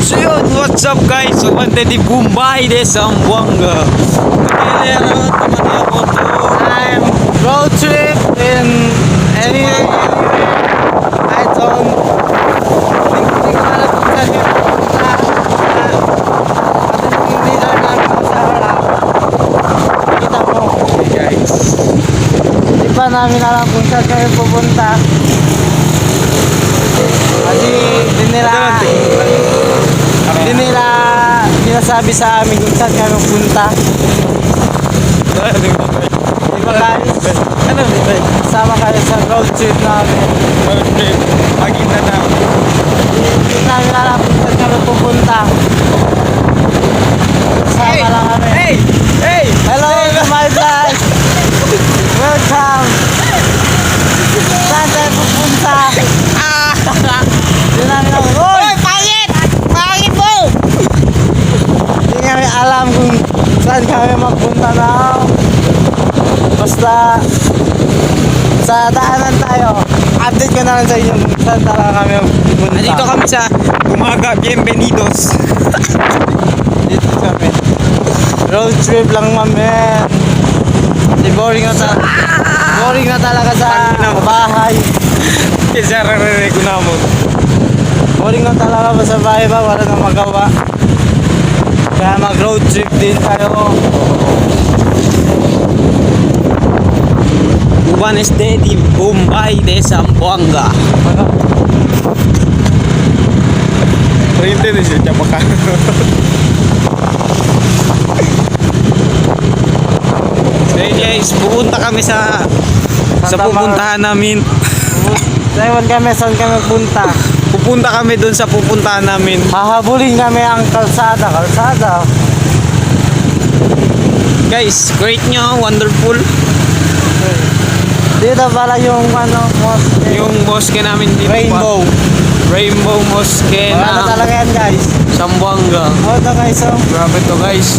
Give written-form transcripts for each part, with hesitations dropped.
So yun, what's up guys? So wanted di Bombay de Zamboanga. Kaya teman ako to. I'm road trip in any I don't hindi ko alam kung saan yung pupunta. At yung leader namin sa harap. Kita mo. Hey guys. Hindi pa namin alam kung saan kami pupunta. Kasi hindi nila sinasabi sa amin kung saan kami pupunta. Di ba guys? Ano ba? Sama kayo sa road trip namin. Road trip. Magita na. Hindi namin alam kung saan kami pupunta. Sama lang kami. Hey! Hey! Hello to my vlog! Welcome! Saan tayo pupunta? Hindi namin alam. Uy! Pangit! Pangit mo! Hindi namin alam kung saan kami magpunta na. Basta sa daanan tayo. Update ko na lang sa inyo kung saan talaga kami magpunta. Nandito kami sa Umaga Bienvenidos. Dito kami. Road trip lang mamen. Di boring na talaga sa bahay. Kaya rarere ko na mo. Boring na talaga ba sa bahay ba? Wala nang magawa. Kaya mag road trip din tayo. Buenas de Bombay de Zamboanga. Rinte na siya baka. Hey guys, pupunta kami sa pupuntahan namin. Ewan kami saan kami punta. Pupunta kami doon sa pupuntahan namin. Hahabulin kami ang kalsada. Guys, great nyo, wonderful. Dito pala yung mosque. Yung mosque namin dito. Rainbow Mosque Wala na na talaga yan guys. Zamboanga. Ito guys oh. Grabe to guys.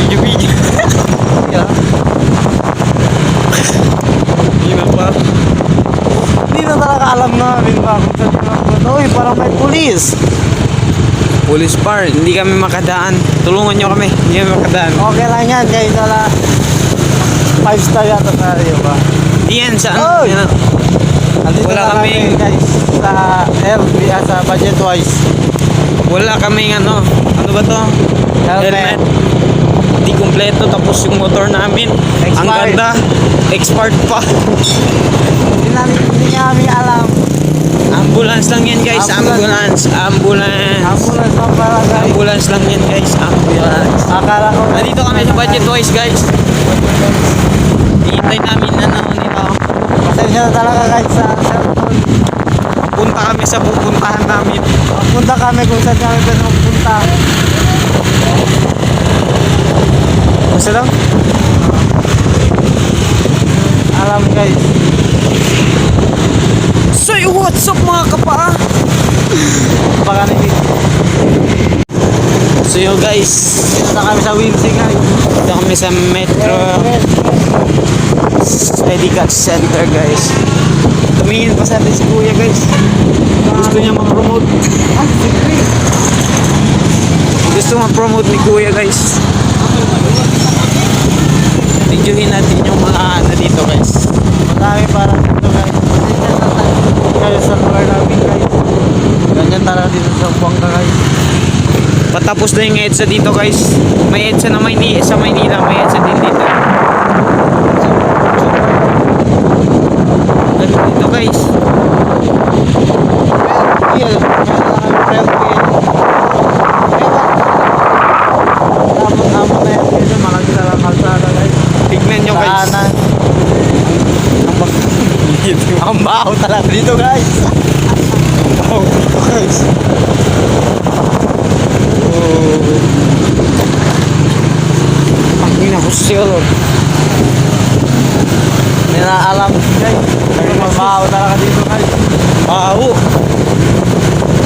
Video. Yeah. Hindi na pa. Hindi na talaga alam namin ba kung saan kami magpunta. Uy, parang may pulis. Police bar, hindi kami makadaan. Tulungan nyo kami, hindi kami makadaan. Okay lang yan guys. Wala 5 star yata tayo ba? Hindi yan, saan? Oy! Yan, Andito Wala na kami. kami guys sa LB sa budget wise. wala kaming ano ba to? Helmet. Hindi kumpleto, tapos yung motor namin ang Expired. ganda, expired pa. Hindi namin alam. Ambulance lang yan guys, Ambulance. ambulance Lang pala guys. ambulance lang yan guys, ambulance. Akala ko. Nandito kami sa budget wise guys. Hihintay namin nito. Pasensya na talaga guys sa cellphone. Punta kami sa pupuntahan namin. Punta kami kung saan kami pupunta. Basta lang. Alam guys. Say what's up mga kapaa? Baka nito. So yun guys, Dito na kami sa Windsing guys. dito kami sa Metro Medical Center guys. Tumingin pa sa atin si Kuya guys. Gusto niya ma-promote. Gusto ma-promote ni Kuya guys. Videohin natin yung mga ano dito guys. Madami parang dito guys. Pasensya na tayo sa lugar namin guys. Ganyan talaga dito sa Buanga guys. Patapos na yung EDSA dito guys. May EDSA na sa Maynila. May EDSA din dito. Ganito dito guys. Meron na kami Amon na yan dito. Malaki talaga kalsada guys. Tignan nyo guys. Daanan. Ang baho talaga dito guys. Wow, dito guys. Ang ina ko siya. Hindi na alam guys. Pero mabaho talaga dito guys. Baho.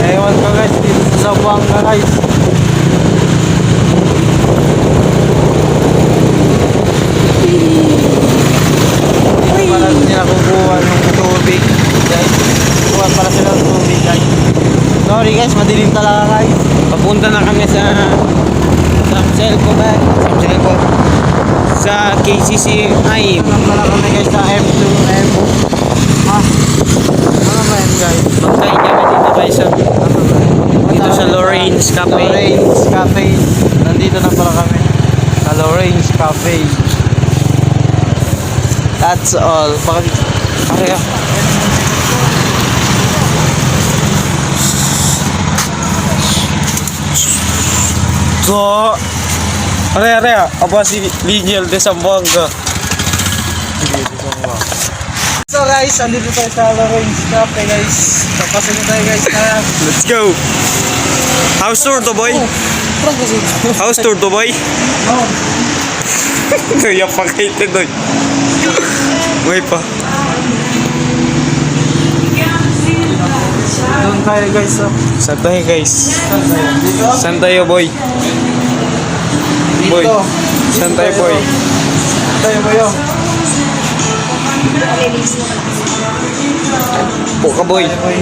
Ewan ko guys dito sa Buanga guys. Para nila kukuha ng tubig guys. Kuha para sila ng tubig guys. So Sorry guys, madilim talaga guys. Papunta na kami sa Samselco ba? Samselco. Sa KCC ay Naman pala kami guys sa M2, M. Ha? Ano ba yan guys? magkain kami dito guys dito sa Lorraine's Cafe. Lorraine's Cafe. Nandito na pala kami. Sa Lorraine's Cafe. That's all. Bakit? Kaya so are apa si Linyel de Zamboanga. So guys, andito tayo sa Lorraine's Cafe guys. Papasin na tayo guys. Let's go. House tour to boy. House tour to boy. Oh. Kaya pa kayo doy. May pa. Doon tayo guys. Oh. Saan tayo guys? Dito. Saan tayo boy? Boy. Dito. Saan tayo boy? Saan tayo boy? Oh. Po ka boy. Boy.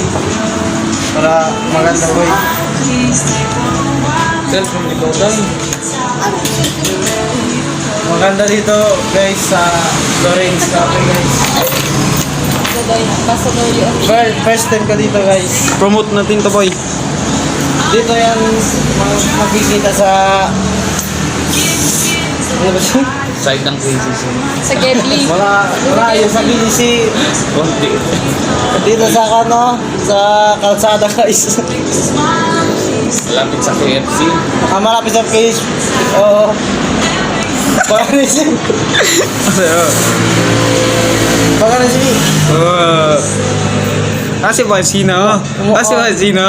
Para maganda boy. Cellphone ni Bodan. Maganda dito guys sa Lorraine's Cafe guys. First time ka dito guys. Promote natin to boy. Dito yan makikita sa ano ba siya? Side ng KCC. Sa Gebli. Wala yung sa BDC. Konti. Dito sa ano, sa kalsada guys. Malapit sa KFC. Malapit sa face. Oo. Baka na siya. Baka na siya. Kasi ba sino? Kasi ba sino?